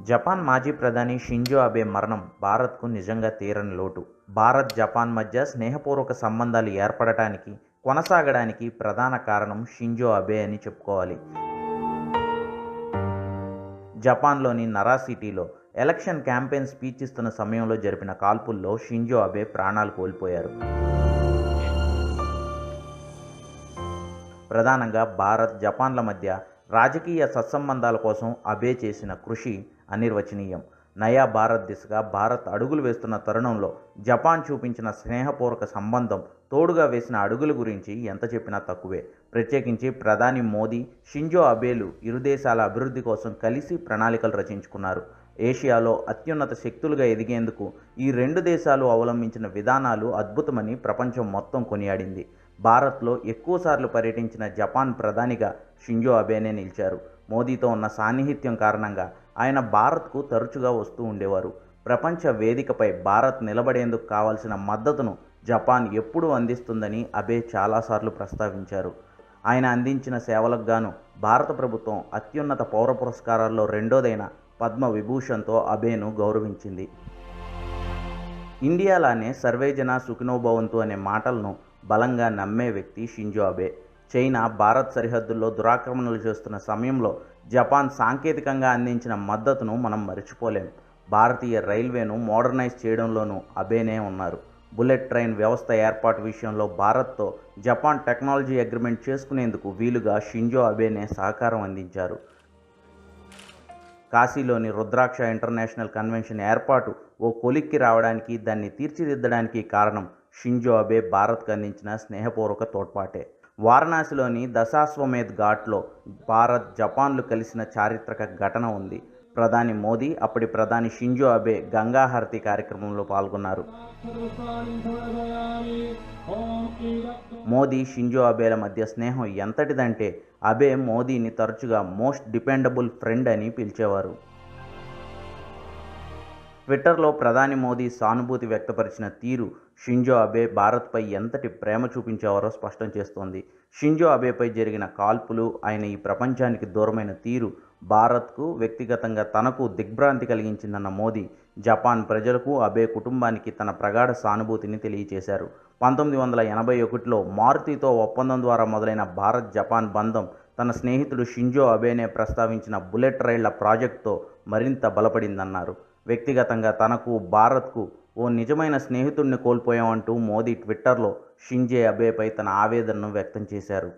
Japan మాజీ ప్రధాని Shinzo Abe మరణం భారత్కు నిజంగా తీరని లోటు. భారత్, జపాన్ మధ్య స్నేహపూర్వక సంబంధాలు ఏర్పడటానికి, కొనసాగడానికి ప్రధాన కారణం షింజో అబే అని చెప్పుకోవాలి. జపాన్లోని నరా సిటీలో ఎలక్షన్ క్యాంపెయిన్ స్పీచ్ ఇస్తున్న సమయంలో జరిపిన కాల్పుల్లో షింజో అబే ప్రాణాలు కోల్పోయారు. ప్రధానంగా భారత్, జపాన్ల మధ్య రాజకీయ సత్సంబంధాల కోసం అబే చేసిన కృషి అనిర్వచనీయం. నయా భారత్ దిశగా భారత్ అడుగులు వేస్తున్న తరుణంలో జపాన్ చూపించిన స్నేహపూర్వక సంబంధం, తోడుగా వేసిన అడుగుల గురించి ఎంత చెప్పినా తక్కువే. ప్రత్యేకించి ప్రధాని మోదీ, షింజో అబేలు ఇరు దేశాల అభివృద్ధి కోసం కలిసి ప్రణాళికలు రచించుకున్నారు. ఏషియాలో అత్యున్నత శక్తులుగా ఎదిగేందుకు ఈ రెండు దేశాలు అవలంబించిన విధానాలు అద్భుతమని ప్రపంచం మొత్తం కొనియాడింది. భారత్లో ఎక్కువసార్లు పర్యటించిన జపాన్ ప్రధానిగా షింజో అబేనే నిలిచారు. మోదీతో ఉన్న సాన్నిహిత్యం కారణంగా ఆయన భారత్కు తరచుగా వస్తూ ఉండేవారు. ప్రపంచ వేదికపై భారత్ నిలబడేందుకు కావాల్సిన మద్దతును జపాన్ ఎప్పుడూ అందిస్తుందని అబే చాలాసార్లు ప్రస్తావించారు. ఆయన అందించిన సేవలకు గాను భారత ప్రభుత్వం అత్యున్నత పౌర పురస్కారాల్లో రెండోదైన పద్మ విభూషణ్తో అబేను గౌరవించింది. ఇండియాలానే సర్వేజన సుఖినోభవంతు అనే మాటలను బలంగా నమ్మే వ్యక్తి షింజో అబే. చైనా భారత్ సరిహద్దుల్లో దురాక్రమణలు చేస్తున్న సమయంలో జపాన్ సాంకేతికంగా అందించిన మద్దతును మనం మర్చిపోలేం. భారతీయ రైల్వేను మోడర్నైజ్ చేయడంలోనూ అబేనే ఉన్నారు. బుల్లెట్ ట్రైన్ వ్యవస్థ ఏర్పాటు విషయంలో భారత్తో జపాన్ టెక్నాలజీ అగ్రిమెంట్ చేసుకునేందుకు వీలుగా షింజో అబేనే సహకారం అందించారు. కాశీలోని రుద్రాక్ష ఇంటర్నేషనల్ కన్వెన్షన్ ఏర్పాటు ఓ కొలిక్కి రావడానికి, దాన్ని తీర్చిదిద్దడానికి కారణం షింజో అబే భారత్కు అందించిన స్నేహపూర్వక తోడ్పాటే. వారణాసిలోని దశాశ్వమేధ్ ఘాట్లో భారత్, జపాన్లు కలిసిన చారిత్రక ఘటన ఉంది. ప్రధాని మోదీ, అప్పటి ప్రధాని షింజో అబే గంగా హారతి కార్యక్రమంలో పాల్గొన్నారు. మోదీ, షింజో అబేల మధ్య స్నేహం ఎంతటిదంటే అబే మోదీని తరచుగా మోస్ట్ డిపెండబుల్ ఫ్రెండ్ అని పిలిచేవారు. ట్విట్టర్లో ప్రధాని మోదీ సానుభూతి వ్యక్తపరిచిన తీరు షింజో అబే భారత్పై ఎంతటి ప్రేమ చూపించేవారో స్పష్టం చేస్తోంది. షింజో అబేపై జరిగిన కాల్పులు, ఆయన ఈ ప్రపంచానికి దూరమైన తీరు భారత్కు, వ్యక్తిగతంగా తనకు దిగ్భ్రాంతి కలిగించిందన్న మోదీ, జపాన్ ప్రజలకు, అబే కుటుంబానికి తన ప్రగాఢ సానుభూతిని తెలియజేశారు. 1981లో మారుతితో ఒప్పందం ద్వారా మొదలైన భారత్, జపాన్ బంధం తన స్నేహితుడు షింజో అబేనే ప్రస్తావించిన బుల్లెట్ రైళ్ల ప్రాజెక్టుతో మరింత బలపడిందన్నారు. వ్యక్తిగతంగా తనకు, భారత్కు ఓ నిజమైన స్నేహితుడిని కోల్పోయామంటూ మోదీ ట్విట్టర్లో షింజో అబేపై తన ఆవేదనను వ్యక్తం చేశారు.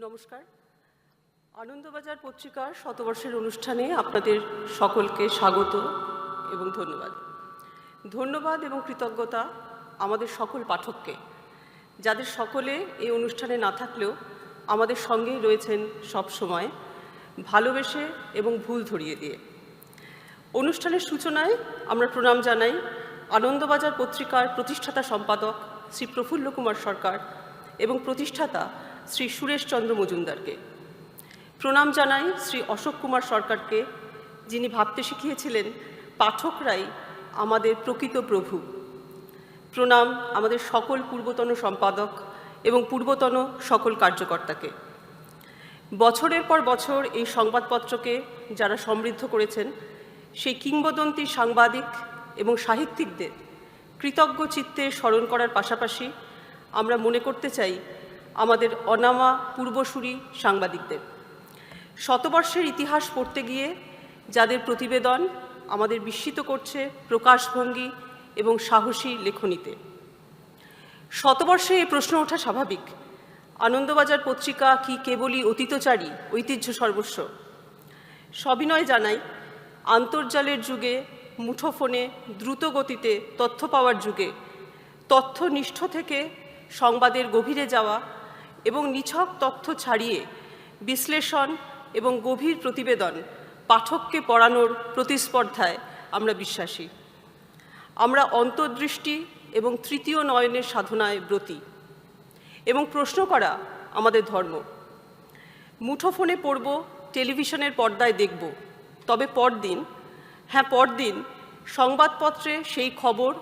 নমস্কার। আনন্দবাজার পত্রিকার শতবর্ষের অনুষ্ঠানে আপনাদের সকলকে স্বাগত এবং ধন্যবাদ। ধন্যবাদ এবং কৃতজ্ঞতা আমাদের সকল পাঠককে, যাদের সকলে এই অনুষ্ঠানে না থাকলেও আমাদের সঙ্গেই রয়েছেন সব সময়, ভালোবেসে এবং ভুল ধরিয়ে দিয়ে। অনুষ্ঠানের সূচনায় আমরা প্রণাম জানাই আনন্দবাজার পত্রিকার প্রতিষ্ঠাতা সম্পাদক শ্রী প্রফুল্ল কুমার সরকার এবং প্রতিষ্ঠাতা শ্রী সুরেশচন্দ্র মজুমদারকে। প্রণাম জানাই শ্রী অশোক কুমার সরকারকে, যিনি ভাবতে শিখিয়েছিলেন পাঠকরাই আমাদের প্রকৃত প্রভু। প্রণাম আমাদের সকল পূর্বতন সম্পাদক এবং পূর্বতন সকল কার্যকর্তাকে। বছরের পর বছর এই সংবাদপত্রকে যারা সমৃদ্ধ করেছেন, সেই কিংবদন্তি সাংবাদিক এবং সাহিত্যিকদের কৃতজ্ঞ চিত্তে স্মরণ করার পাশাপাশি আমরা মনে করতে চাই আমাদের অনামা পূর্বসূরি সাংবাদিকদের। শতবর্ষের ইতিহাস পড়তে গিয়ে যাদের প্রতিবেদন আমাদের বিস্মিত করছে প্রকাশভঙ্গি এবং সাহসী লেখনীতে। শতবর্ষে এই প্রশ্ন ওঠা স্বাভাবিক, আনন্দবাজার পত্রিকা কি কেবলই অতীতচারী, ঐতিহ্য সর্বস্ব? সবিনয় জানাই, আন্তর্জালের যুগে, মুঠোফোনে দ্রুত গতিতে তথ্য পাওয়ার যুগে তথ্যনিষ্ঠ থেকে সংবাদের গভীরে যাওয়া এবং নিছক তথ্য ছাড়িয়ে বিশ্লেষণ এবং গভীর প্রতিবেদন পাঠককে পড়ানোর প্রতিস্পর্ধায় আমরা বিশ্বাসী। আমরা অন্তর্দৃষ্টি এবং তৃতীয় নয়নের সাধনায় ব্রতী এবং প্রশ্ন করা আমাদের ধর্ম। মুঠোফোনে পড়ব, টেলিভিশনের পর্দায় দেখব, তবে পরদিন সংবাদপত্রে সেই খবর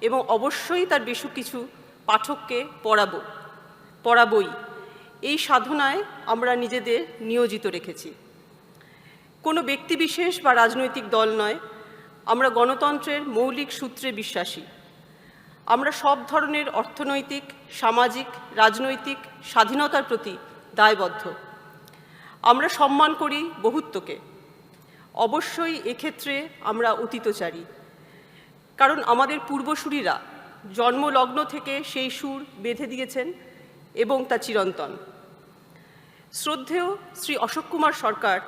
এবং অবশ্যই তার বেশ কিছু পাঠককে পড়াবই। এই সাধনায় আমরা নিজেদের নিয়োজিত রেখেছি। কোনো ব্যক্তিবিশেষ বা রাজনৈতিক দল নয়, আমরা গণতন্ত্রের মৌলিক সূত্রে বিশ্বাসী। আমরা সব ধরনের অর্থনৈতিক, সামাজিক, রাজনৈতিক স্বাধীনতার প্রতি দায়বদ্ধ। আমরা সম্মান করি বহুত্বকে। অবশ্যই এক্ষেত্রে আমরা অতীতচারী, কারণ আমাদের পূর্বসূরীরা জন্মলগ্ন থেকে সেই সুর বেঁধে দিয়েছেন এবং তা চিরন্তন। শ্রদ্ধেয় শ্রী অশোক কুমার সরকার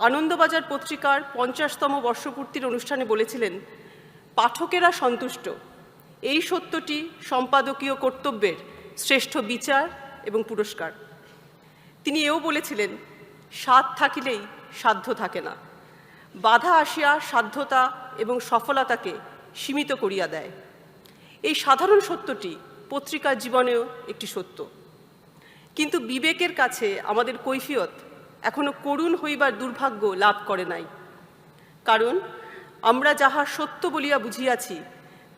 আনন্দবাজার পত্রিকার 50তম বর্ষপূর্তির অনুষ্ঠানে বলেছিলেন, পাঠকেরা সন্তুষ্ট, এই সত্যটি সম্পাদকীয় কর্তব্যের শ্রেষ্ঠ বিচার এবং পুরস্কার। তিনি এও বলেছিলেন, স্বাদ থাকিলেই সাধ্য থাকে না, বাধা আসিয়া সাধ্যতা এবং সফলতাকে সীমিত করিয়া দেয়। এই সাধারণ সত্যটি পত্রিকার জীবনেও একটি সত্য, কিন্তু বিবেকের কাছে আমাদের কৈফিয়ত এখনো করুণ হইবার দুর্ভাগ্য লাভ করে নাই। কারণ আমরা যাহা সত্য বলিয়া বুঝিয়াছি,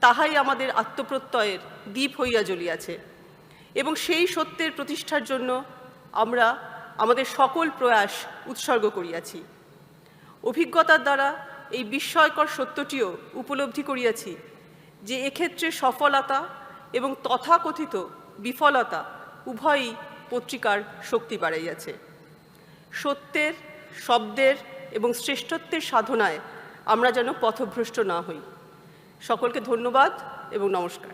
তাহাই আমাদের আত্মপ্রত্যয়ের দীপ হইয়া জ্বলিয়াছে এবং সেই সত্যের প্রতিষ্ঠার জন্য আমরা আমাদের সকল প্রয়াস উৎসর্গ করিয়াছি। অভিজ্ঞতার দ্বারা এই বিস্ময়কর সত্যটিও উপলব্ধি করিয়াছি যে এক্ষেত্রে সফলতা এবং তথাকথিত বিফলতা উভয়ই পত্রিকার শক্তি বাড়াইয়াছে। সত্যের, শব্দের এবং শ্রেষ্ঠত্বের সাধনায় আমরা যেন পথভ্রষ্ট না হই। সকলকে ধন্যবাদ এবং নমস্কার।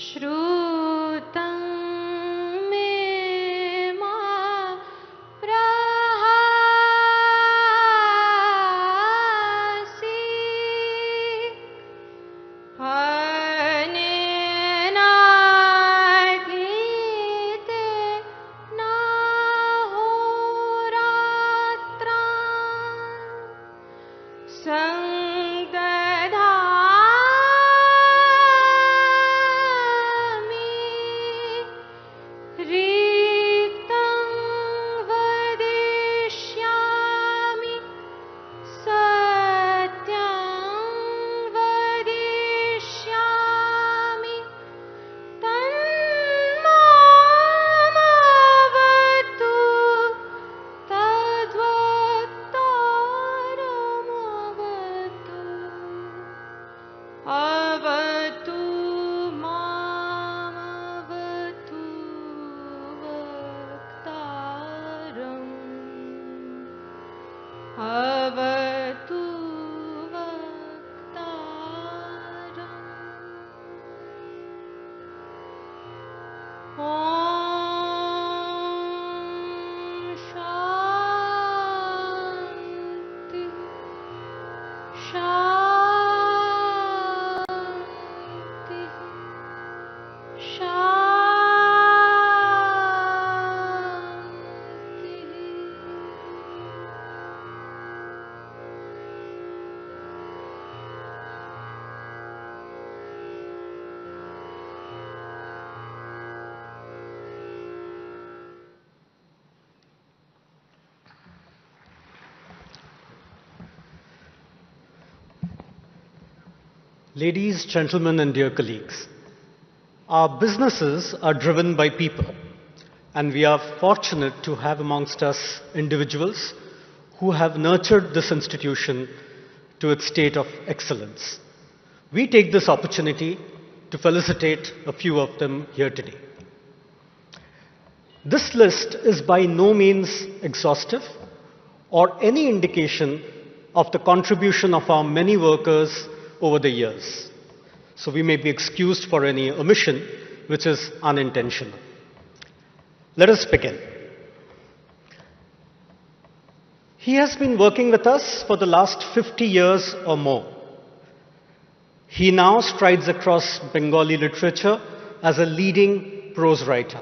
श्रुतं Ladies, gentlemen, and dear colleagues, our businesses are driven by people, and we are fortunate to have amongst us individuals who have nurtured this institution to its state of excellence. We take this opportunity to felicitate a few of them here today. This list is by no means exhaustive or any indication of the contribution of our many workers over the years. So we may be excused for any omission which is unintentional. Let us begin. He has been working with us for the last 50 years or more. He now strides across Bengali literature as a leading prose writer,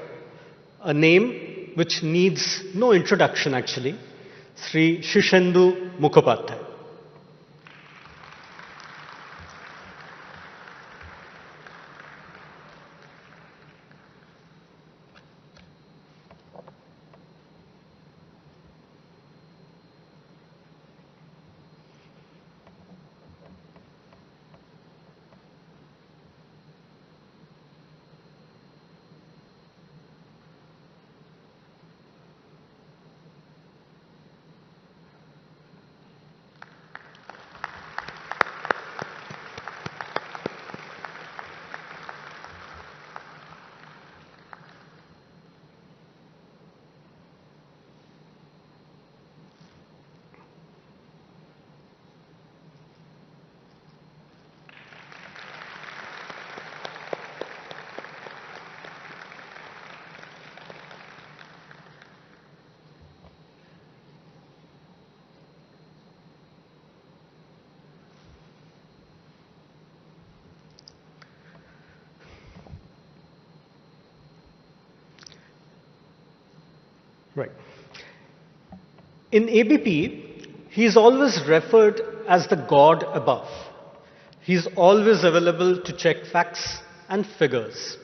a name which needs no introduction actually, Sri Shishendu Mukhopadhyay. Right. In ABP, he is always referred as the God above. He is always available to check facts and figures.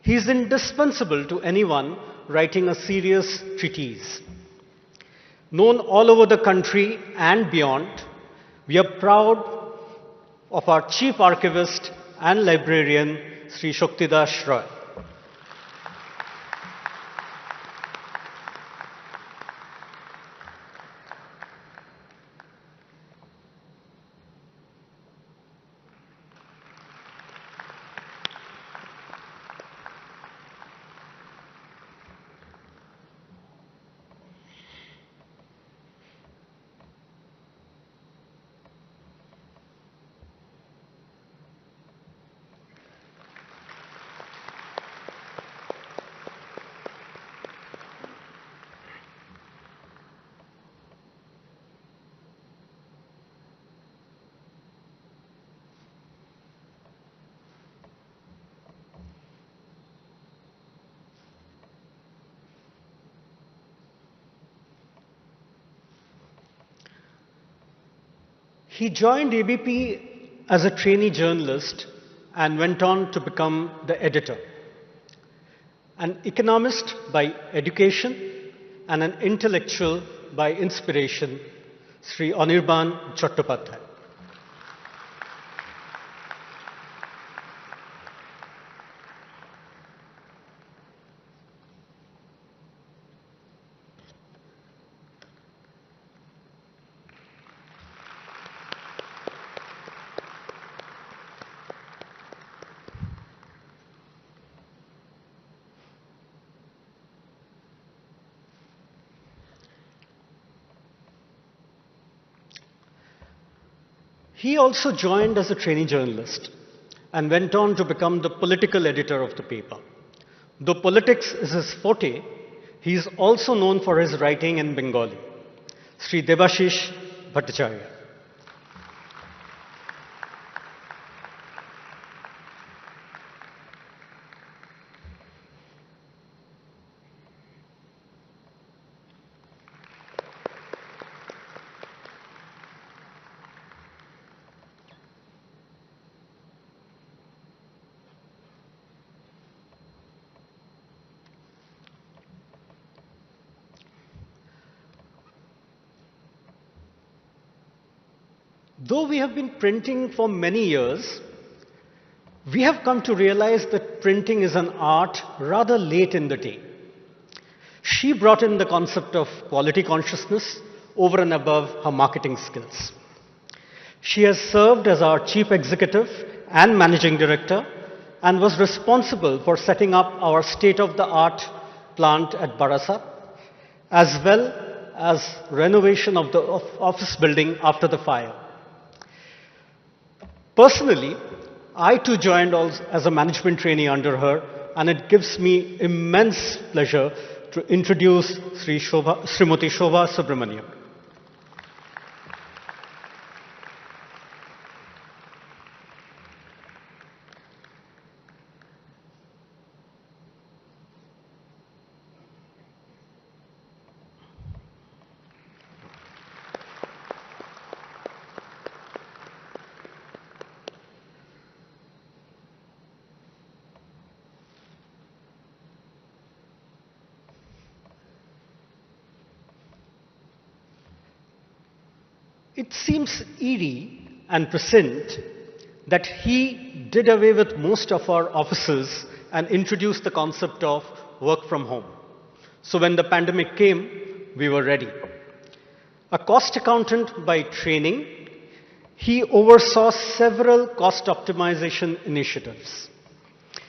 He is indispensable to anyone writing a serious treatise. Known all over the country and beyond, we are proud of our Chief Archivist and Librarian, Sri Shaktidas Roy. He joined ABP as a trainee journalist and went on to become the editor. An economist by education and an intellectual by inspiration, Sri Anirban Chattopadhyay. He also joined as a trainee journalist and went on to become the political editor of the paper. Though politics is his forte, he is also known for his writing in Bengali. Sri Debashish Bhattacharya. Though we have been printing for many years, we have come to realize that printing is an art rather late in the day. She brought in the concept of quality consciousness over and above her marketing skills. She has served as our chief executive and managing director and was responsible for setting up our state-of-the-art plant at Barasat, as well as renovation of the office building after the fire. Personally, I too joined as a management trainee under her, and it gives me immense pleasure to introduce Srimati Shobha Subramaniam. It seems eerie and prescient that he did away with most of our offices and introduced the concept of work from home. So when the pandemic came, we were ready. A cost accountant by training, he oversaw several cost optimization initiatives.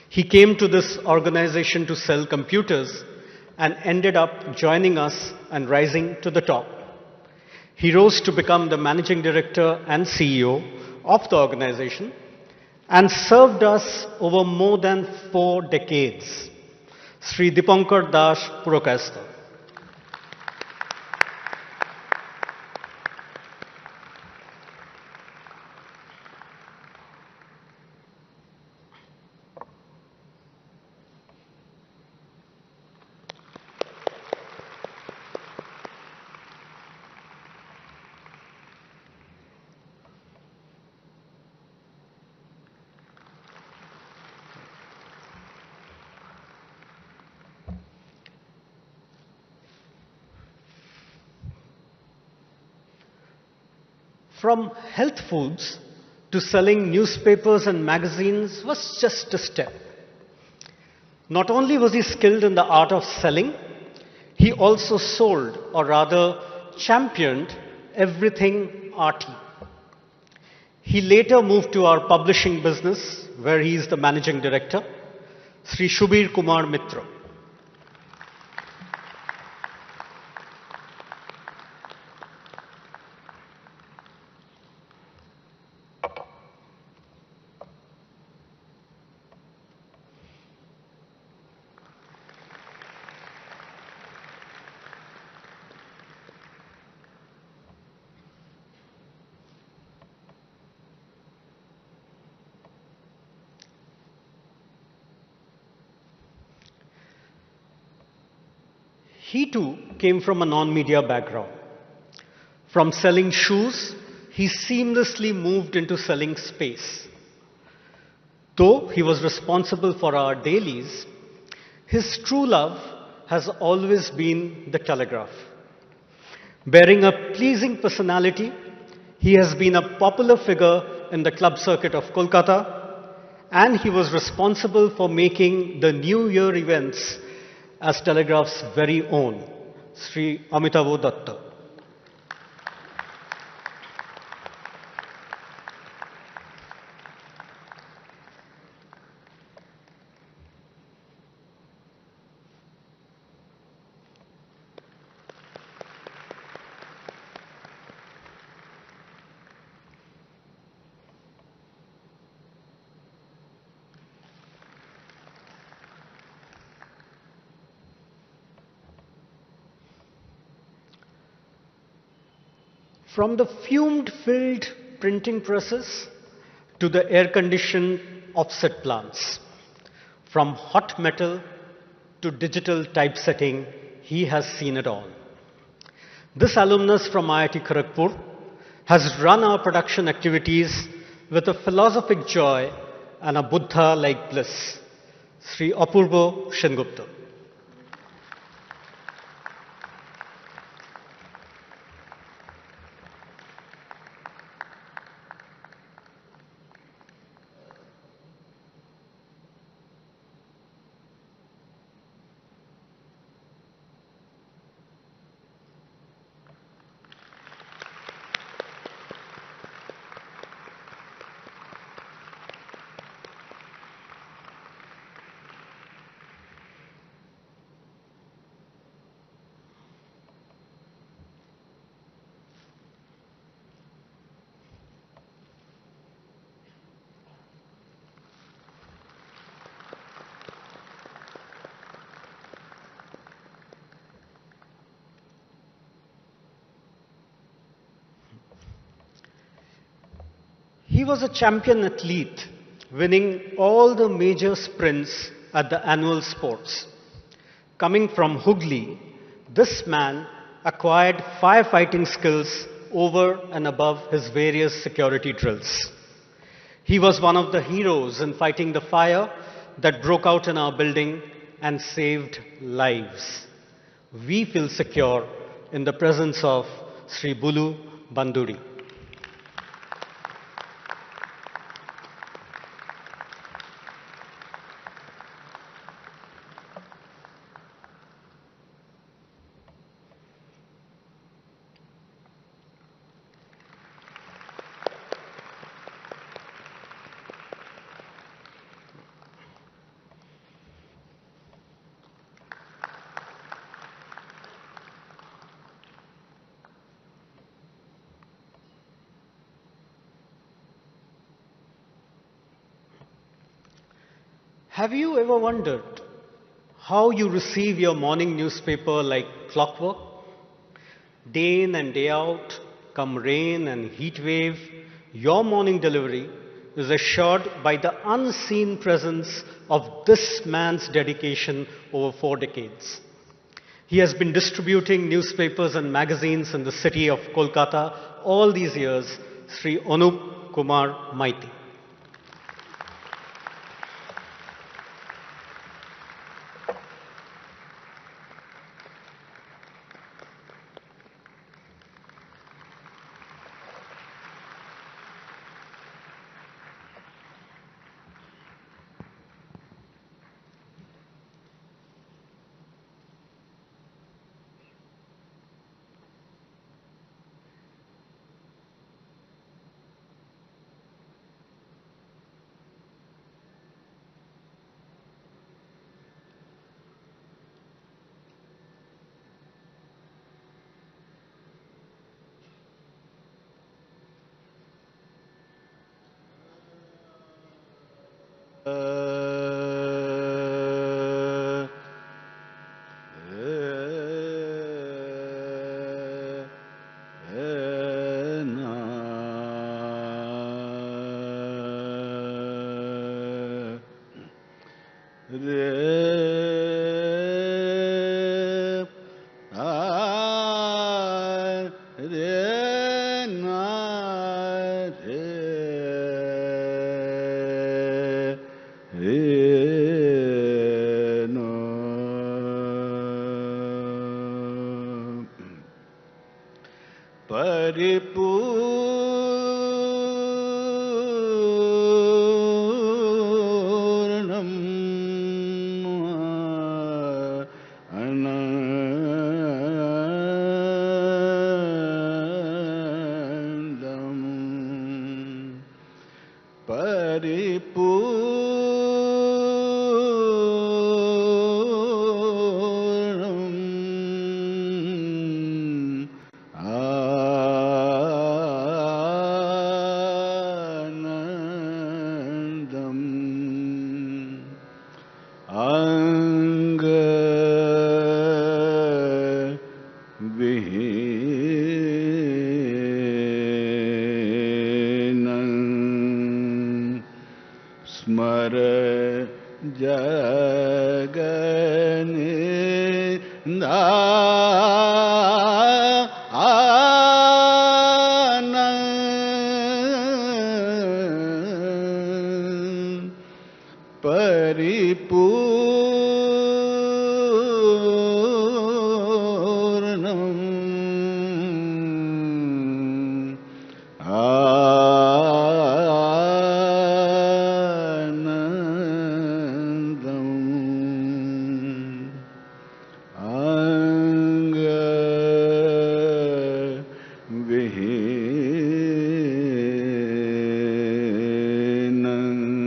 He came to this organization to sell computers and ended up joining us and rising to the top. He rose to become the managing director and CEO of the organization and served us over more than 4 decades. Sri Dipankar Das Purokayastha. From health foods to selling newspapers and magazines was just a step. Not only was he skilled in the art of selling, he also sold, or rather championed, everything arty. He later moved to our publishing business, where he is the managing director, Sri Shubir Kumar Mitra. He too came from a non-media background. From selling shoes, he seamlessly moved into selling space. Though he was responsible for our dailies, his true love has always been the telegraph. Bearing a pleasing personality, he has been a popular figure in the club circuit of Kolkata, and he was responsible for making the New Year events as Telegraph's very own, Sri Amitavo Datta. From the fume-filled printing presses to the air-conditioned offset plants, from hot metal to digital typesetting, he has seen it all. This alumnus from IIT Kharagpur has run our production activities with a philosophic joy and a Buddha-like bliss. Sri Apurvo Shengupta. He was a champion athlete, winning all the major sprints at the annual sports. Coming from Hooghly, this man acquired firefighting skills over and above his various security drills. He was one of the heroes in fighting the fire that broke out in our building and saved lives. We feel secure in the presence of Sri Bulu Banduri. Have you ever wondered how you receive your morning newspaper like clockwork? Day in and day out, come rain and heat wave, your morning delivery is assured by the unseen presence of this man's dedication over 4 decades. He has been distributing newspapers and magazines in the city of Kolkata all these years, Sri Anup Kumar Maiti. स्मर जगनिदानंद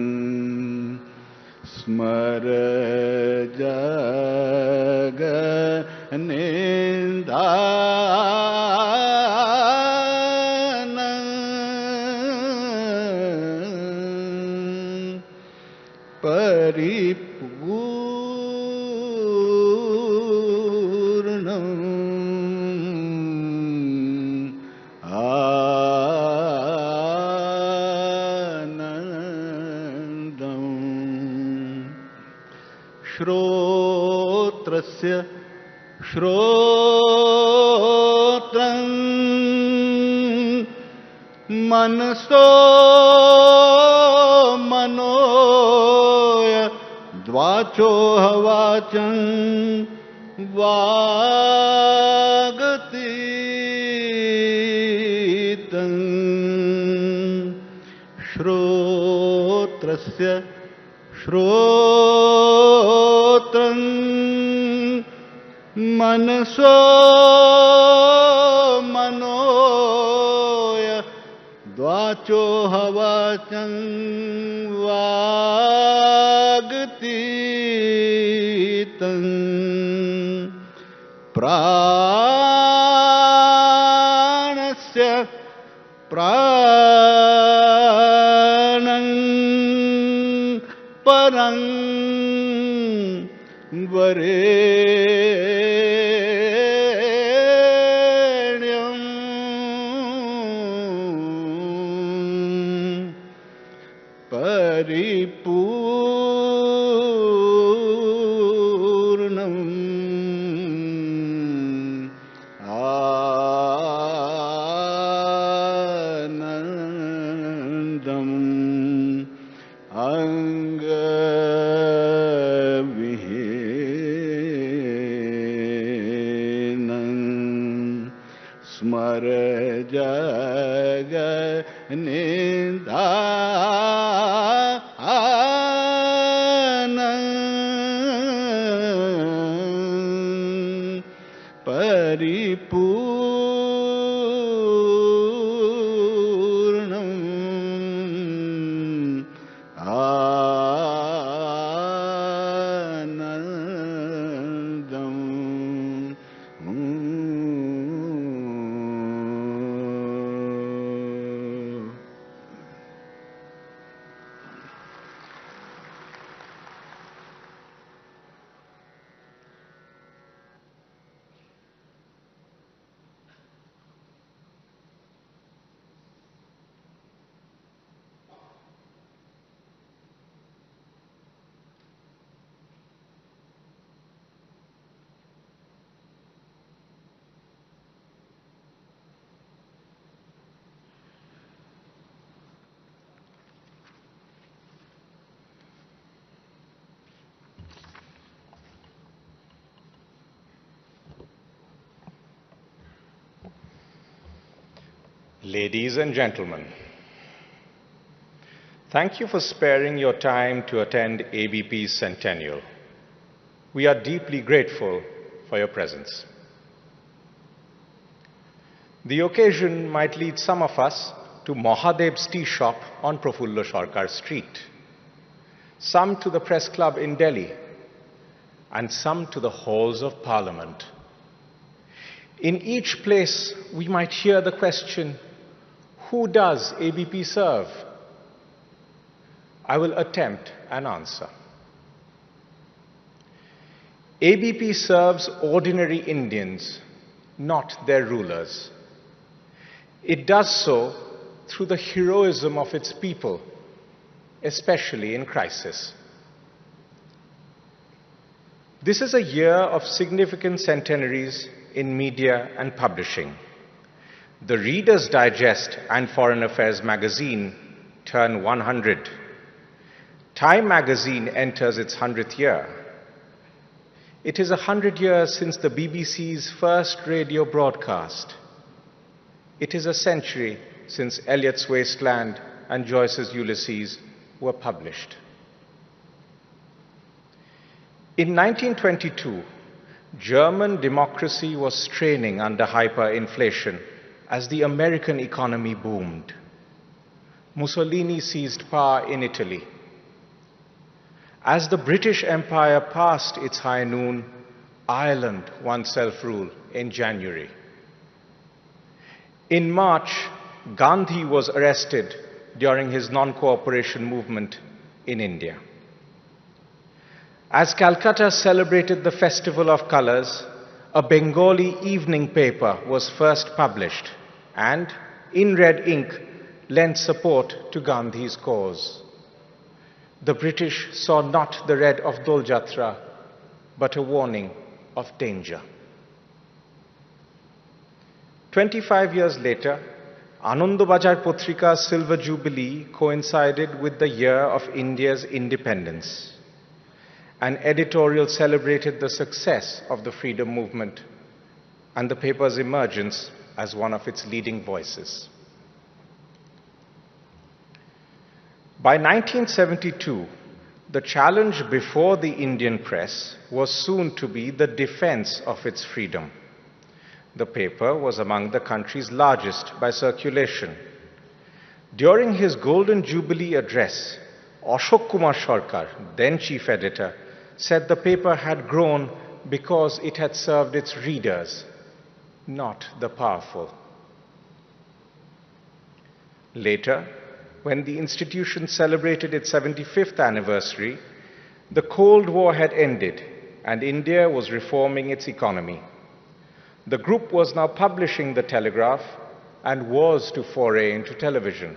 परिपूर्णम् स्मर जगनिदानंद परिपूर्णम् श्रोत्रस्य श्रोत्रं मनसो मनोय द्वाचो हवाचं वागतीतं श्रोत्रस्य श्रोत्रं मनसो मनोय द्वाचो हवाचं वागतीतं प्राणस्य प्राणं परं वरेण्यं परिपूर्णम् आनन्दम् अंगविहीनं स्मर जगनिदानंद परिपूर्णम् आनन्दम् Ladies and gentlemen, thank you for sparing your time to attend ABP's Centennial. We are deeply grateful for your presence. The occasion might lead some of us to Mahadev's tea shop on Prafullo Sarkar Street, some to the Press Club in Delhi, and some to the halls of Parliament. In each place, we might hear the question, who does ABP serve? I will attempt an answer. ABP serves ordinary Indians, not their rulers. It does so through the heroism of its people, especially in crisis. This is a year of significant centenaries in media and publishing. The Reader's Digest and Foreign Affairs magazine turn 100. Time magazine enters its 100th year. It is 100 years since the BBC's first radio broadcast. It is a century since Eliot's Wasteland and Joyce's Ulysses were published. In 1922, German democracy was straining under hyperinflation as the American economy boomed. Mussolini seized power in Italy. As the British Empire passed its high noon, Ireland won self-rule in January. In March, Gandhi was arrested during his non-cooperation movement in India. As Calcutta celebrated the Festival of Colours, a Bengali evening paper was first published and, in red ink, lent support to Gandhi's cause. The British saw not the red of Dol Jatra, but a warning of danger. 25 years later, Anandabazar Patrika's Silver Jubilee coincided with the year of India's independence. An editorial celebrated the success of the freedom movement and the paper's emergence as one of its leading voices. By 1972, the challenge before the Indian press was soon to be the defense of its freedom. The paper was among the country's largest by circulation. During his Golden Jubilee address, Ashok Kumar Sarkar, then chief editor, said the paper had grown because it had served its readers, not the powerful. Later, when the institution celebrated its 75th anniversary, the Cold War had ended and India was reforming its economy. The group was now publishing the Telegraph and was to foray into television.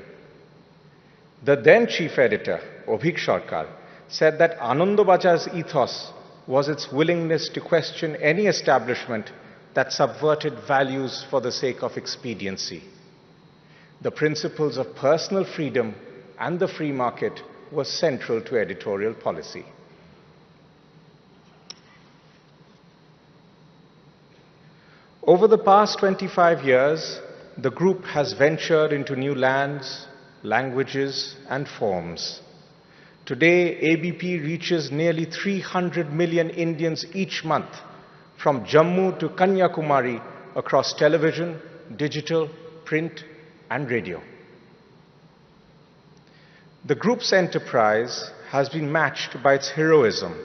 The then chief editor, Abhik Sarkar, said that Anandabazar's ethos was its willingness to question any establishment that subverted values for the sake of expediency. The principles of personal freedom and the free market were central to editorial policy. Over the past 25 years, the group has ventured into new lands, languages, and forms. Today, ABP reaches nearly 300 million Indians each month, from Jammu to Kanyakumari, across television, digital, print, and radio. The group's enterprise has been matched by its heroism.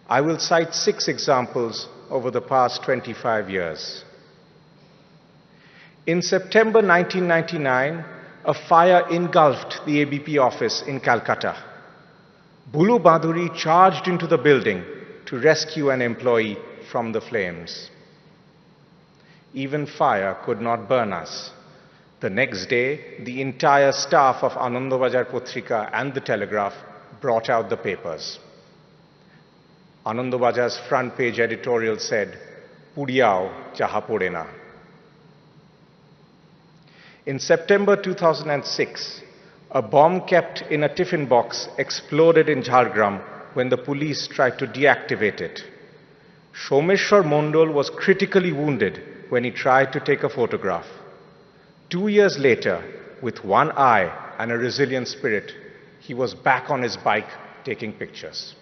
I will cite 6 examples over the past 25 years. In September 1999, a fire engulfed the ABP office in Calcutta. Bulu Baduri charged into the building to rescue an employee from the flames. Even fire could not burn us. The next day, the entire staff of Anandabazar Patrika and the Telegraph brought out the papers. Anandabazar's front page editorial said, "Pudiyao chaha pode na." In September 2006, a bomb kept in a tiffin box exploded in Jhargram when the police tried to deactivate it. Someshwar Mondol was critically wounded when he tried to take a photograph. 2 years later, with one eye and a resilient spirit, he was back on his bike taking pictures.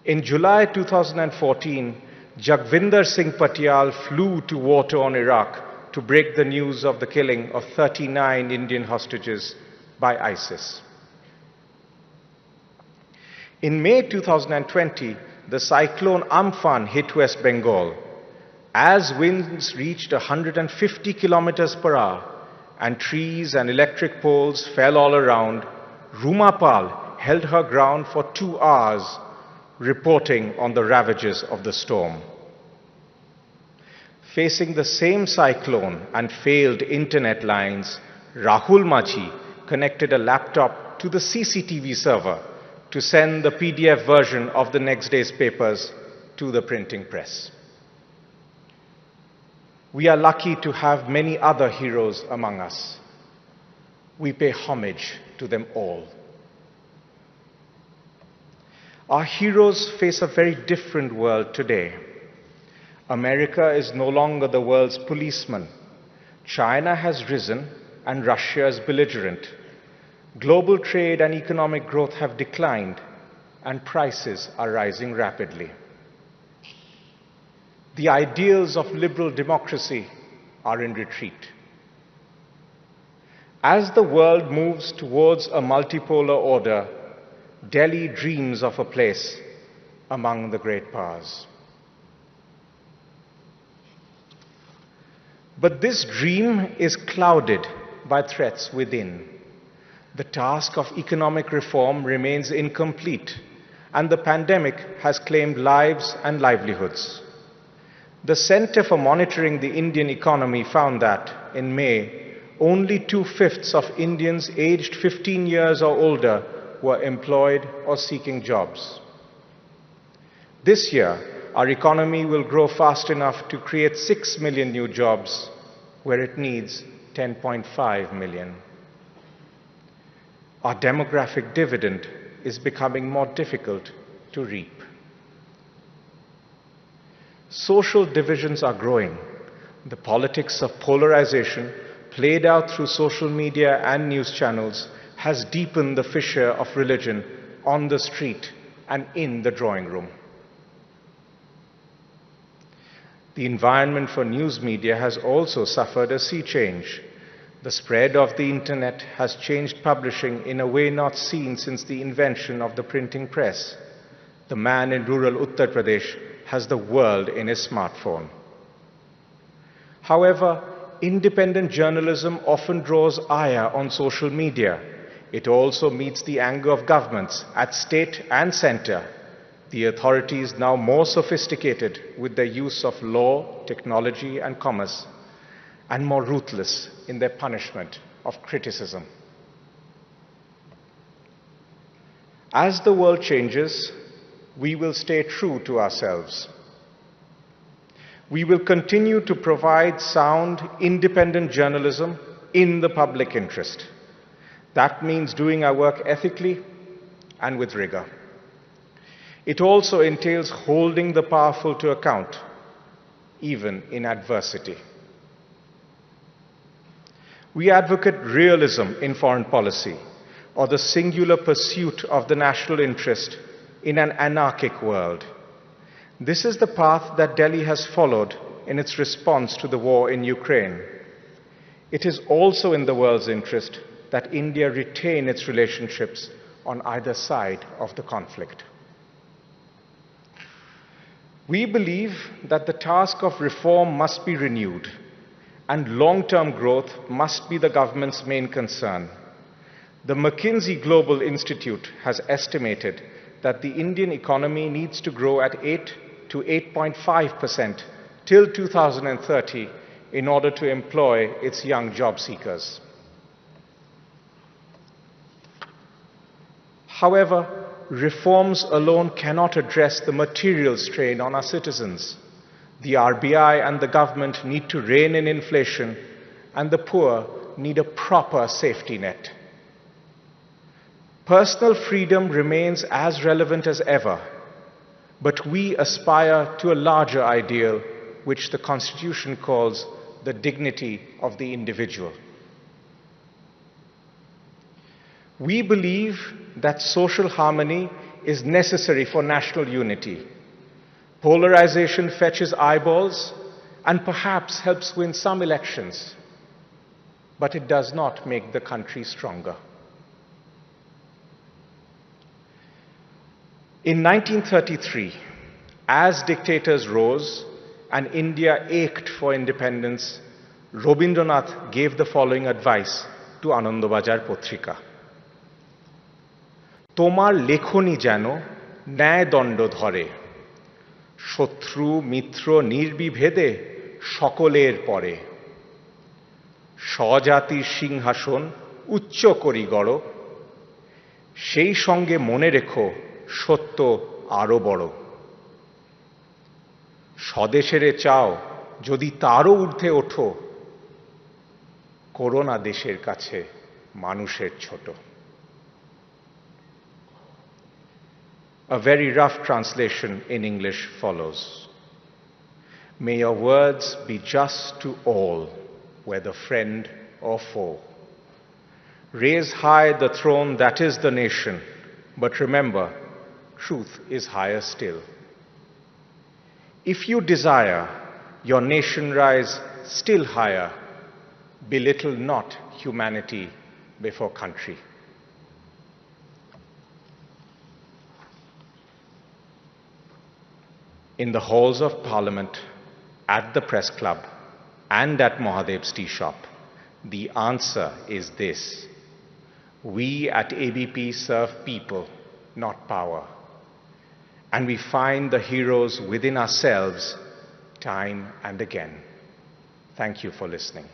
In July 2014, Jagvinder Singh Patial flew to war-torn Iraq to break the news of the killing of 39 Indian hostages by ISIS. In May 2020, the cyclone Amphan hit West Bengal. As winds reached 150 kilometers per hour and trees and electric poles fell all around, Rumapal held her ground for 2 hours, reporting on the ravages of the storm. Facing the same cyclone and failed internet lines, Rahul Machi connected a laptop to the CCTV server to send the PDF version of the next day's papers to the printing press. We are lucky to have many other heroes among us. We pay homage to them all. Our heroes face a very different world today. America is no longer the world's policeman. China has risen and Russia is belligerent. Global trade and economic growth have declined and prices are rising rapidly. The ideals of liberal democracy are in retreat. As the world moves towards a multipolar order, Delhi dreams of a place among the great powers. But this dream is clouded by threats within. The task of economic reform remains incomplete, and the pandemic has claimed lives and livelihoods. The Center for Monitoring the Indian Economy found that, in May, only 2/5 of Indians aged 15 years or older were employed or seeking jobs. This year, our economy will grow fast enough to create 6 million new jobs, where it needs 10.5 million. Our demographic dividend is becoming more difficult to reap. Social divisions are growing. The politics of polarization, played out through social media and news channels, has deepened the fissure of religion on the street and in the drawing room. The environment for news media has also suffered a sea change. The spread of the internet has changed publishing in a way not seen since the invention of the printing press. The man in rural Uttar Pradesh has the world in his smartphone. However, independent journalism often draws ire on social media. It also meets the anger of governments at state and center. The authorities, now more sophisticated with their use of law, technology, and commerce, and more ruthless in their punishment of criticism. As the world changes, we will stay true to ourselves. We will continue to provide sound, independent journalism in the public interest. That means doing our work ethically and with rigor. It also entails holding the powerful to account, even in adversity. We advocate realism in foreign policy, or the singular pursuit of the national interest in an anarchic world. This is the path that Delhi has followed in its response to the war in Ukraine. It is also in the world's interest that India retain its relationships on either side of the conflict. We believe that the task of reform must be renewed, and long-term growth must be the government's main concern. The McKinsey Global Institute has estimated that the Indian economy needs to grow at 8 to 8.5% till 2030 in order to employ its young job seekers. However, reforms alone cannot address the material strain on our citizens. The RBI and the government need to rein in inflation, and the poor need a proper safety net. Personal freedom remains as relevant as ever, but we aspire to a larger ideal, which the Constitution calls the dignity of the individual. We believe that social harmony is necessary for national unity. Polarization fetches eyeballs and perhaps helps win some elections, but it does not make the country stronger. In 1933, as dictators rose and India ached for independence, Rabindranath gave the following advice to Anandabajar Potrika. তোমার লেখনী যেন ন্যায় দণ্ড ধরে, শত্রু মিত্র নির্বিভেদে সকলের পরে, স্বজাতির সিংহাসন উচ্চ করি গড়, সেই সঙ্গে মনে রেখো সত্য আরো বড়। স্বদেশেরে চাও যদি তারও ঊর্ধ্বে ওঠো, করোনা দেশের কাছে মানুষের ছোট। A very rough translation in English follows. May your words be just to all, whether friend or foe. Raise high the throne that is the nation, but remember, truth is higher still. If you desire your nation rise still higher, belittle not humanity before country. In the halls of Parliament, at the Press Club, and at Mahadev's tea shop, the answer is this: we at ABP serve people, not power. And we find the heroes within ourselves time and again. Thank you for listening.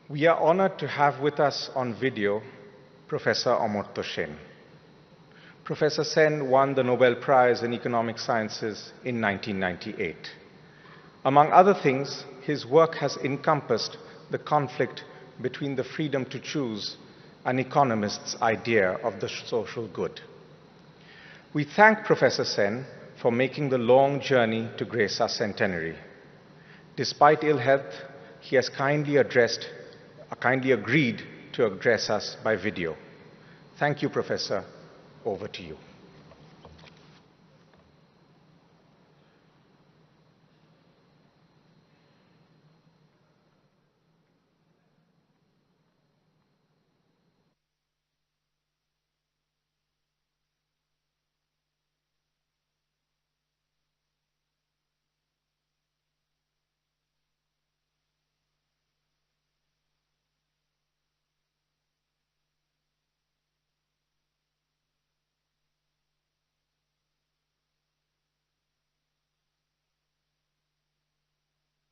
We are honored to have with us on video Professor Amartya Sen. Professor Sen won the Nobel Prize in Economic Sciences in 1998. Among other things, his work has encompassed the conflict between the freedom to choose and economists' idea of the social good. We thank Professor Sen for making the long journey to grace our centenary. Despite ill health, he has kindly agreed to address us by video. Thank you, Professor. Over to you.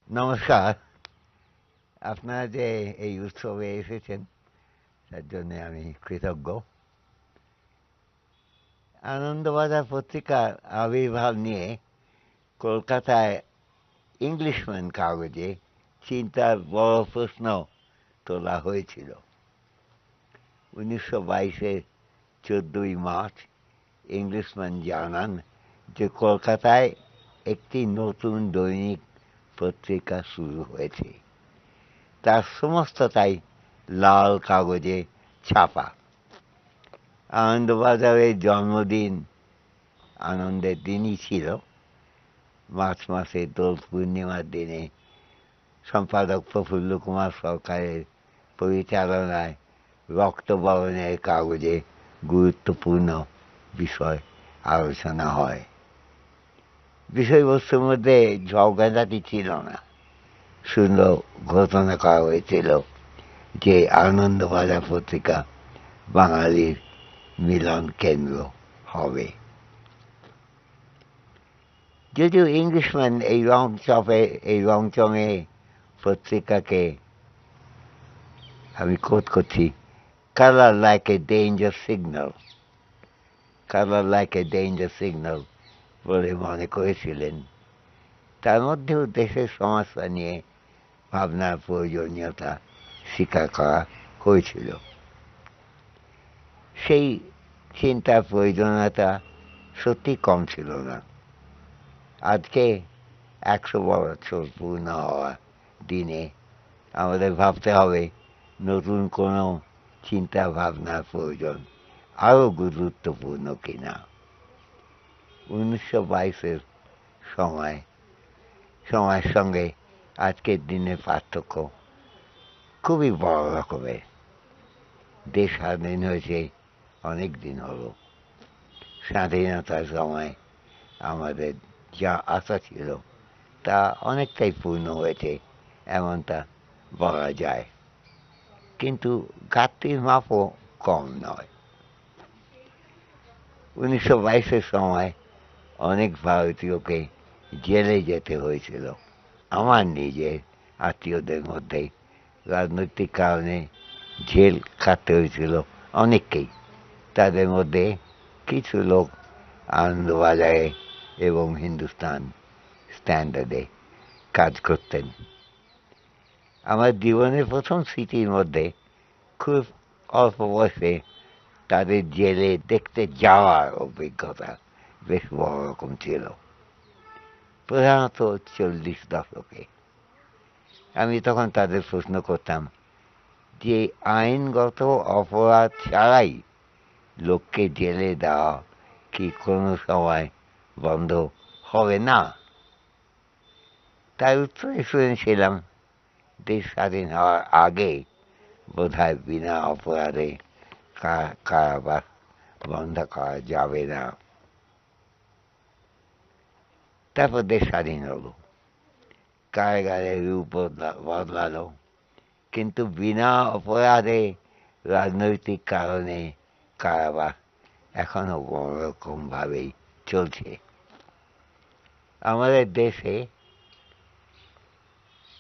নমস্কার। আপনারা যে এই উৎসবে এসেছেন তার জন্য আমি কৃতজ্ঞ। আনন্দবাজার পত্রিকার আবির্ভাব নিয়ে কলকাতায় ইংলিশম্যান কাগজে চিন্তার বড় প্রশ্ন তোলা হয়েছিল। 1922-এর 14ই মার্চ ইংলিশম্যান জানান যে কলকাতায় একটি নতুন দৈনিক পত্রিকা শুরু হয়েছে। তার সমস্তটাই লাল কাগজে ছাপা। আনন্দবাজারের জন্মদিন আনন্দের দিনই ছিল। মার্চ মাসের দোল পূর্ণিমার দিনে সম্পাদক প্রফুল্ল কুমার সরকারের পরিচালনায় রক্তবরণের কাগজে গুরুত্বপূর্ণ বিষয় আলোচনা হয়। বিষয়বস্তুর মধ্যে ঝগড়াঝাটি ছিল না, সুন্দর ঘোষণা করা হয়েছিল যে আনন্দবাজার পত্রিকা বাঙালির মিলন কেন্দ্র হবে। যদিও ইংলিশম্যান এই রংচঙে পত্রিকাকে আমি কোট করছি, colour like a danger signal, colour like a danger signal বলে মনে করেছিলেন। তার মধ্যেও দেশের সমস্যা নিয়ে ভাবনার প্রয়োজনীয়তা স্বীকার করা হয়েছিল। সেই চিন্তার প্রয়োজনীয়তা সত্যি কম ছিল না। আজকে 100 বছর পূর্ণ হওয়া দিনে আমাদের ভাবতে হবে নতুন কোনো চিন্তা ভাবনার প্রয়োজন আরও গুরুত্বপূর্ণ কিনা। 1922-এর সময়ের সঙ্গে আজকের দিনের পার্থক্য খুবই বড় রকমের। দেশ স্বাধীন হয়েছে অনেক দিন হলো। স্বাধীনতার সময় আমাদের যা আশা ছিল তা অনেকটাই পূর্ণ হয়েছে এমনটা বলা যায়, কিন্তু ঘাটতির মাপও কম নয়। 1922-এর সময় অনেক ভারতীয়কে জেলে যেতে হয়েছিল। আমার নিজের আত্মীয়দের মধ্যে রাজনৈতিক কারণে জেল কাটতে হয়েছিল অনেককেই। তাদের মধ্যে কিছু লোক আনন্দবাজারে এবং হিন্দুস্তান স্ট্যান্ডার্ডে কাজ করতেন। আমার জীবনের প্রথম স্মৃতির মধ্যে খুব অল্প বয়সে তাদের জেলে দেখতে যাওয়ার অভিজ্ঞতা বেশ বড় রকম ছিল, প্রধানত 40 দশকে। আমি তখন তাদের প্রশ্ন করতাম যে আইনগত অপরাধ ছাড়াই লোককে জেলে দেওয়া কি কোনো সময় বন্ধ হবে না? তার উত্তরে শুনেছিলাম দেশ স্বাধীন হওয়ার আগে বোধহয় বিনা অপরাধে কারাবাস বন্ধ করা যাবে না। তারপর দেশ স্বাধীন হলো, কারাগারের রূপ বদলালো, কিন্তু বিনা অপরাধে রাজনৈতিক কারণে কারাবাস এখনো বড় রকম ভাবেই চলছে। আমাদের দেশে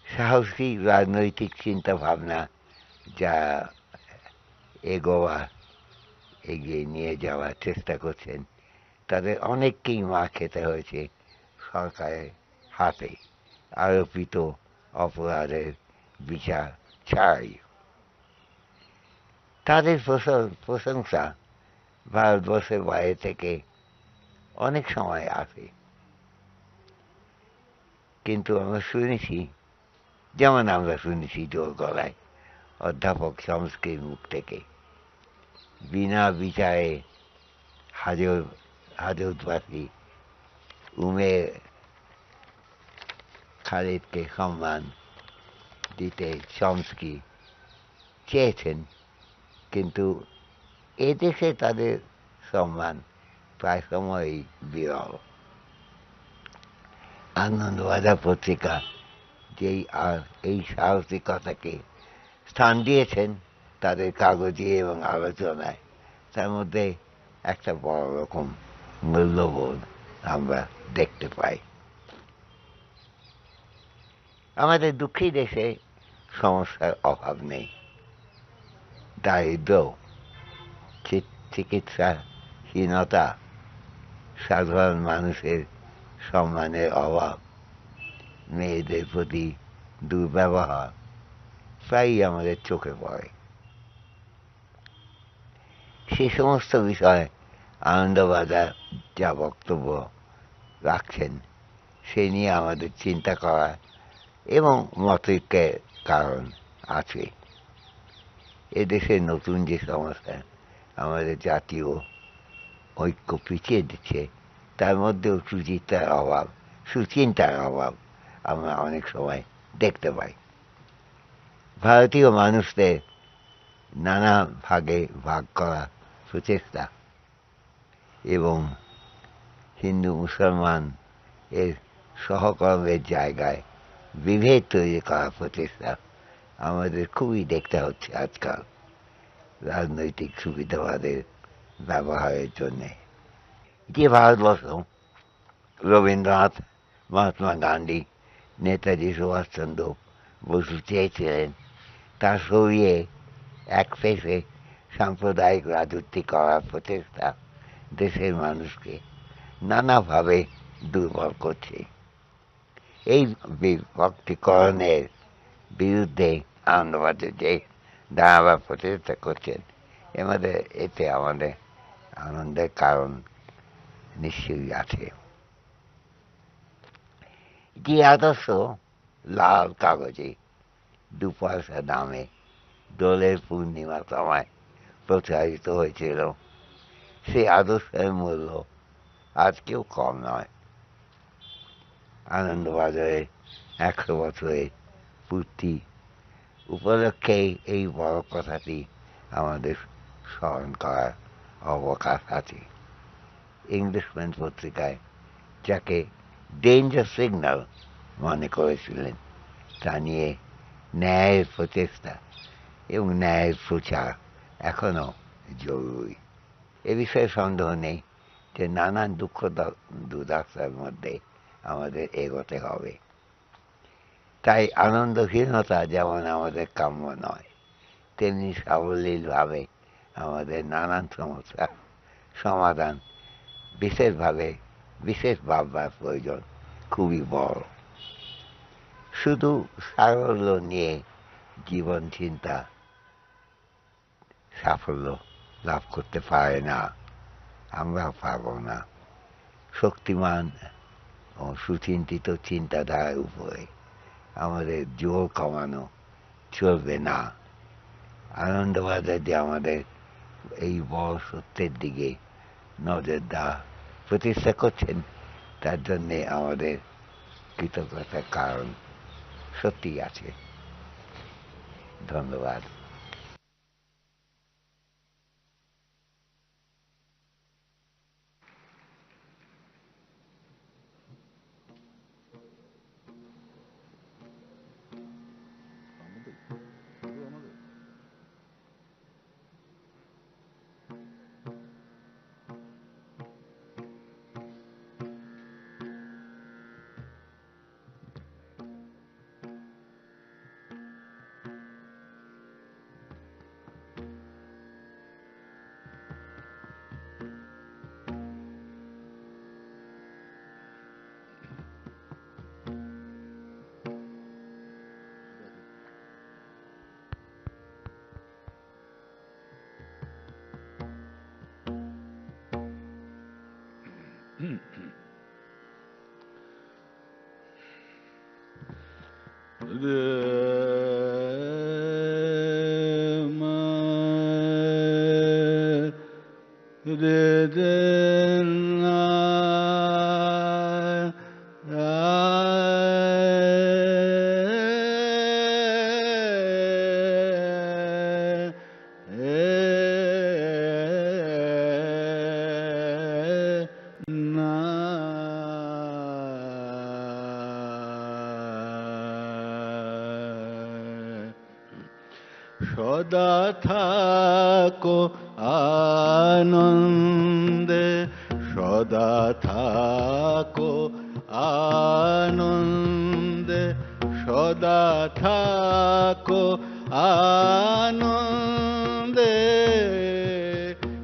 সাহসী রাজনৈতিক চিন্তা ভাবনা যা এগিয়ে নিয়ে যাওয়ার চেষ্টা করছেন, তাদের অনেককেই মার খেতে হয়েছে সরকারের হাতে আরোপিত অপরাধের বিচার ছাড়াই। তাদের প্রশংসা ভারতবর্ষের বাইরে থেকে অনেক সময় আসে, কিন্তু আমরা শুনেছি, যেমন আমরা শুনেছি জোর গলায় অধ্যাপক চমস্কির মুখ থেকে, বিনা বিচারে হাজতবাসী উমের খালিদকে সম্মান দিতে চমস্কি চেয়েছেন, কিন্তু এদেশে তাদের সম্মান প্রায় সময়ই বিরল। আনন্দবাজার পত্রিকা যেই আর এই সাহসিকতাকে স্থান দিয়েছেন তাদের কাগজে এবং আলোচনায়, তার মধ্যে একটা বড় রকম মূল্যবোধ আমরা দেখতে পাই। আমাদের দুঃখী দেশে সমস্যার অভাব নেই, দারিদ্র, চিকিৎসাহীনতা, সাধারণ মানুষের সম্মানের অভাব, মেয়েদের প্রতি দুর্ব্যবহার প্রায়ই আমাদের চোখে পড়ে। সে সমস্ত বিষয়ে আনন্দবাজার যা বক্তব্য রাখছেন সে নিয়ে আমাদের চিন্তা করা এবং মতৈক্যের কারণ আছে। এদেশের নতুন যে সমস্যা আমাদের জাতীয় ঐক্য পিছিয়ে দিচ্ছে, তার মধ্যেও সুচিন্তার অভাব আমরা অনেক সময় দেখতে পাই। ভারতীয় মানুষদের নানা ভাগে ভাগ করা প্রচেষ্টা এবং হিন্দু মুসলমান এর সহকর্মের জায়গায় বিভেদ তৈরি করার প্রচেষ্টা আমাদের খুবই দেখতে হচ্ছে আজকাল রাজনৈতিক সুবিধাবাদের ব্যবহারের জন্যে। যে ভারতবর্ষ রবীন্দ্রনাথ, মহাত্মা গান্ধী, নেতাজি সুভাষচন্দ্র বসু চেয়েছিলেন, তা সরিয়ে এক পেশে সাম্প্রদায়িক রাজত্ব করার প্রচেষ্টা দেশের মানুষকে নানাভাবে দুর্বল করছে। এই বিভক্তিকরণের বিরুদ্ধে আনন্দবাজার যে দাঁড়াবার প্রচেষ্টা করছেন, এতে আমাদের আনন্দের কারণ নিশ্চয়ই আছে। যে আদর্শ লাল কাগজে 2 পয়সা দামে দোলের পূর্ণিমা সময় প্রচারিত হয়েছিল, সেই আদর্শের মূল্য আজকেও কম নয়। আনন্দবাজারে 100 বছরের পূর্তি উপলক্ষেই এই বড় কথাটি আমাদের স্মরণ করার অবকাশ আছে। ইংলিশম্যান পত্রিকায় যাকে ডেঞ্জার সিগন্যাল মনে করেছিলেন, তা নিয়ে ন্যায়ের প্রচেষ্টা এবং ন্যায়ের প্রচার এখনো জরুরি। এ বিষয়ে সন্দেহ নেই যে নানান দুঃখ দুর্দশার মধ্যে আমাদের এগোতে হবে। তাই আনন্দহীনতা যেমন আমাদের কাম্য নয়, তেমনি সাবলীলভাবে আমাদের নানান সমস্যার সমাধান বিশেষ ভাববার প্রয়োজন খুবই বড়। শুধু সারল্য নিয়ে জীবন চিন্তা সাফল্য লাভ করতে পারে না, আমরাও পারব না। শক্তিমান ও সুচিন্তিত চিন্তাধারার উপরে আমাদের জোর কমানো চলবে না। আনন্দবাজার যে আমাদের এই বড় সত্যের দিকে নজর দেওয়া প্রতিষ্ঠা করছেন, তার জন্যে আমাদের কৃতজ্ঞতার কারণ সত্যিই আছে। ধন্যবাদ। সদা থাকো আনন্দে, সদা থাকো আনন্দে, সদা থাকো আনন্দে,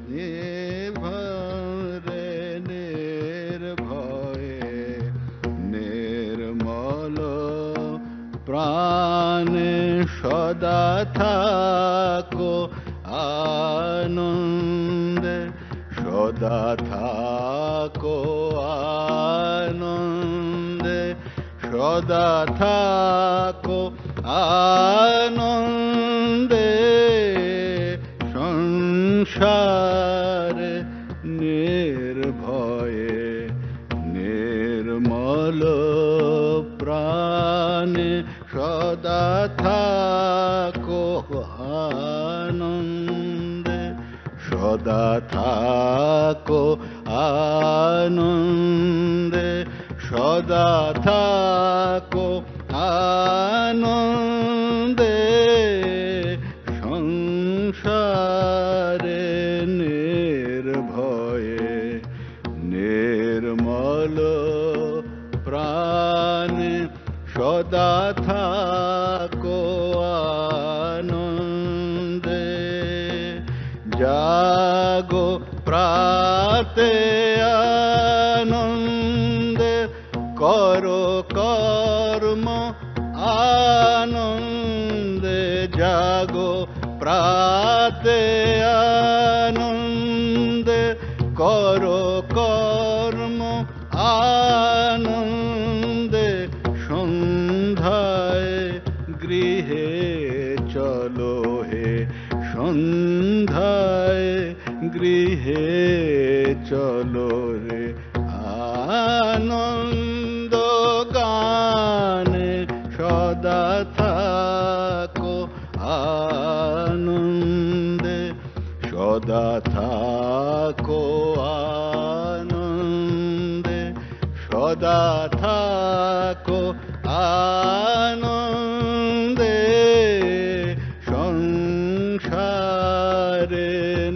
নির্ভরে নির্ভয়ে নির্মল প্রাণে সদা থাকো আনন্দে, সদা থাকো আনন্দে, সদা থাকো আনন্দে, সংসারে নির্ভয়ে নির্মল প্রাণে সদা থাকো আনন্দে, সদা থাকো আনন্দে, সদা থাকো আনন্দে, সংসারে নির্ভয়ে নির্মল প্রাণে সদা থাকো আনন্দে। জাগো প্রাতে আনন্দে, করো কর্ম আনন্দে, জাগো প্রাতে আনন্দে, করো কর্ম আনন্দে, সন্ধ্যায় গৃহে চলো হে, সন্ধ্যায় গৃহে চলো রে, আনন্দ গানে সদা থাকো আনন্দে, সদা থাকো আনন্দে, সদা থাকো আনন্দে, সংসারে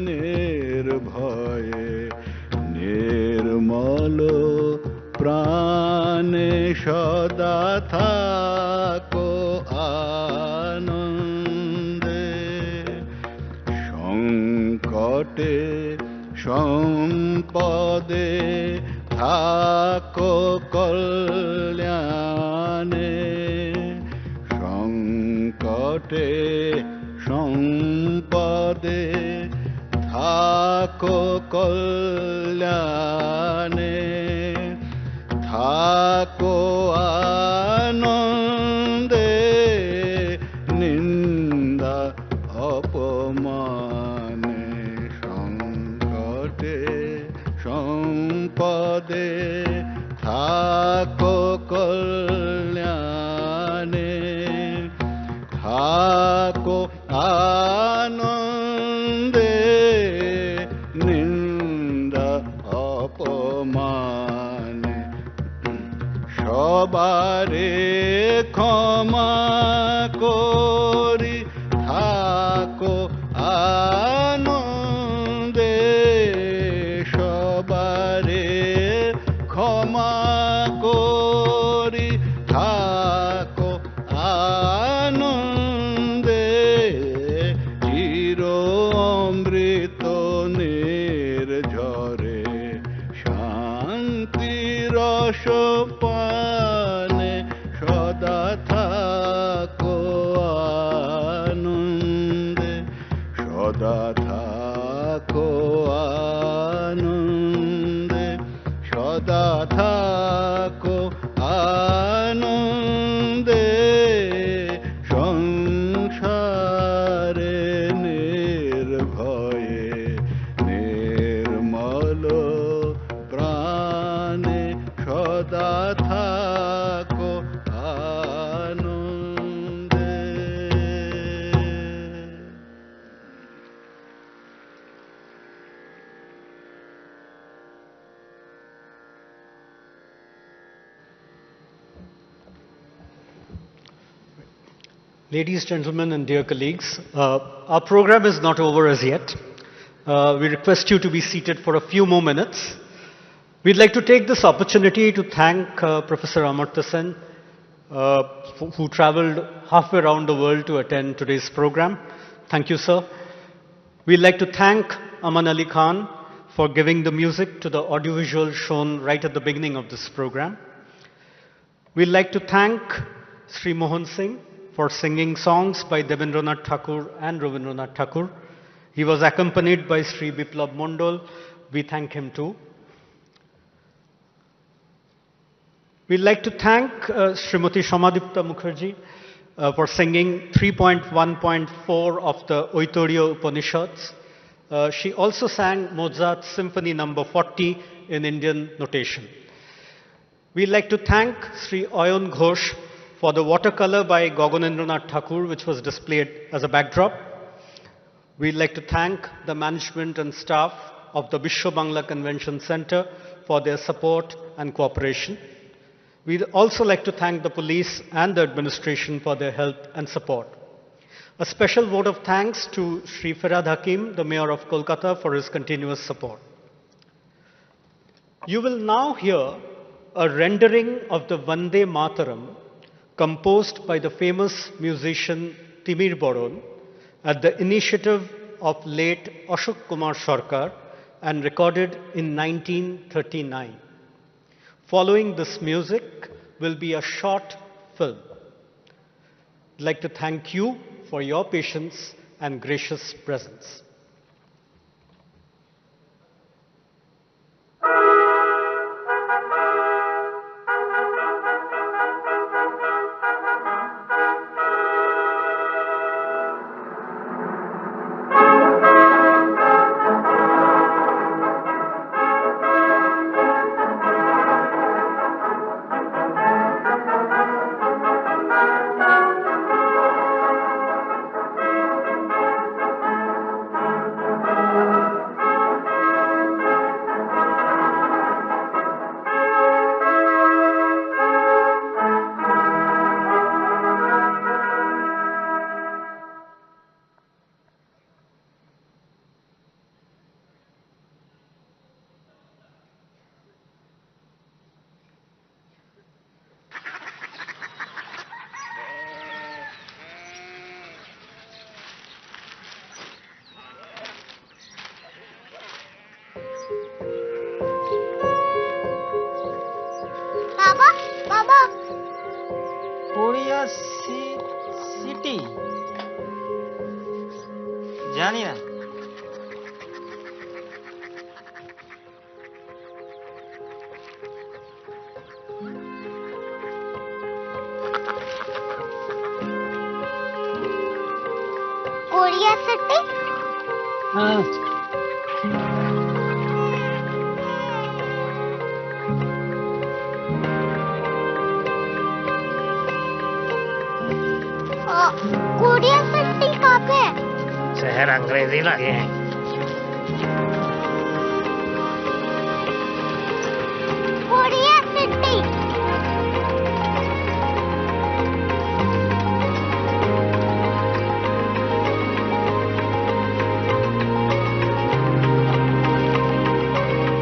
নির্ভয়ে নির্মল প্রাণে সদা থাকো আনন্দে। সংকটে সম্পদে থাকো কল্যাণে, সংকটে সম্পদে থাকো কল্যাণে, থাকো আনন্দে, নিন্দা অপমানে, সংকটে সম্পদে থাকো কল্যাণে, থাকো আনন্দে, নিন্দা অপমানে, সবারে ক্ষমা করি থাকো আনন্দে, সবারে ক্ষমা করি থাকো আনন্দে, চির অমৃত নির্ঝরে শান্তি রস পানে সদা থাকো আনন্দে, সদা থাকো আনন্দে, সদা থাকো আনন্দে, সদা থাকো আনন্দে। Ladies, gentlemen, and dear colleagues, our program is not over as yet. We request you to be seated for a few more minutes. We'd like to take this opportunity to thank Professor Amartya Sen, who traveled halfway around the world to attend today's program. Thank you, sir. We'd like to thank Aman Ali Khan for giving the music to the audiovisual shown right at the beginning of this program. We'd like to thank Sri Mohan Singh for singing songs by Debendranath Thakur and Rabindranath Thakur. He was accompanied by Sri Biplab Mondal. We thank him too. We'd like to thank Srimati Shamadipta Mukherjee for singing 3.1.4 of the Oitorio Upanishads. She also sang Mozart's Symphony No. 40 in Indian notation. We'd like to thank Sri Ayon Ghosh for the watercolor by Gaganendranath Thakur, which was displayed as a backdrop. We'd like to thank the management and staff of the Vishwa Bangla Convention Center for their support and cooperation. We'd also like to thank the police and the administration for their help and support. A special vote of thanks to Sri Farhad Hakim, the Mayor of Kolkata, for his continuous support. You will now hear a rendering of the Vande Mataram composed by the famous musician Timir Boron at the initiative of late Ashok Kumar Sarkar and recorded in 1939. Following this music will be a short film. I'd like to thank you for your patience and gracious presence. City জানি না। Korea city? হ্যাঁ। Korea city कहाँ पे है? शहर अंग्रेजी लगे हैं। Korea city.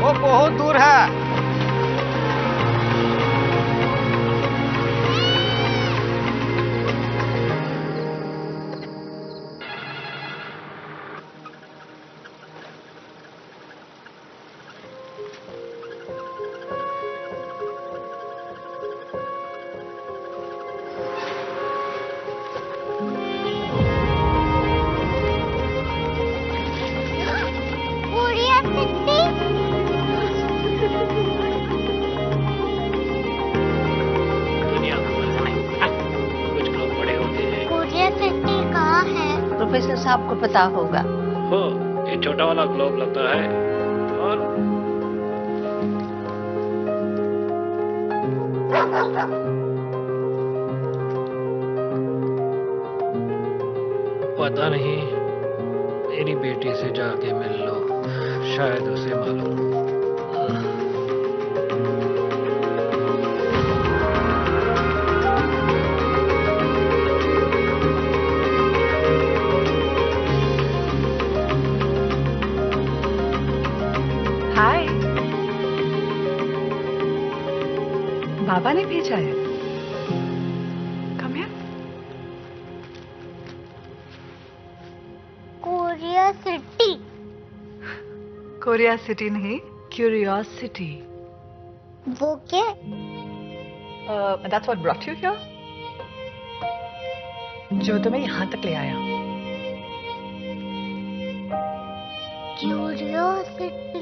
वो बहुत दूर है। प्रोफेसर साहब को पता होगा। हो, ये छोटा वाला ग्लोब लगता है और पता नहीं, मेरी बेटी से जाके मिल लो, शायद उसे मालूम हो। हाय, बाबा ने भेजा है। Come here. Korea city. Korea city नहीं, क्यूरियोसिटी। वो क्या? That's what brought you here? जो तुम्हें यहाँ तक ले आया। क्यूरियोसिटी।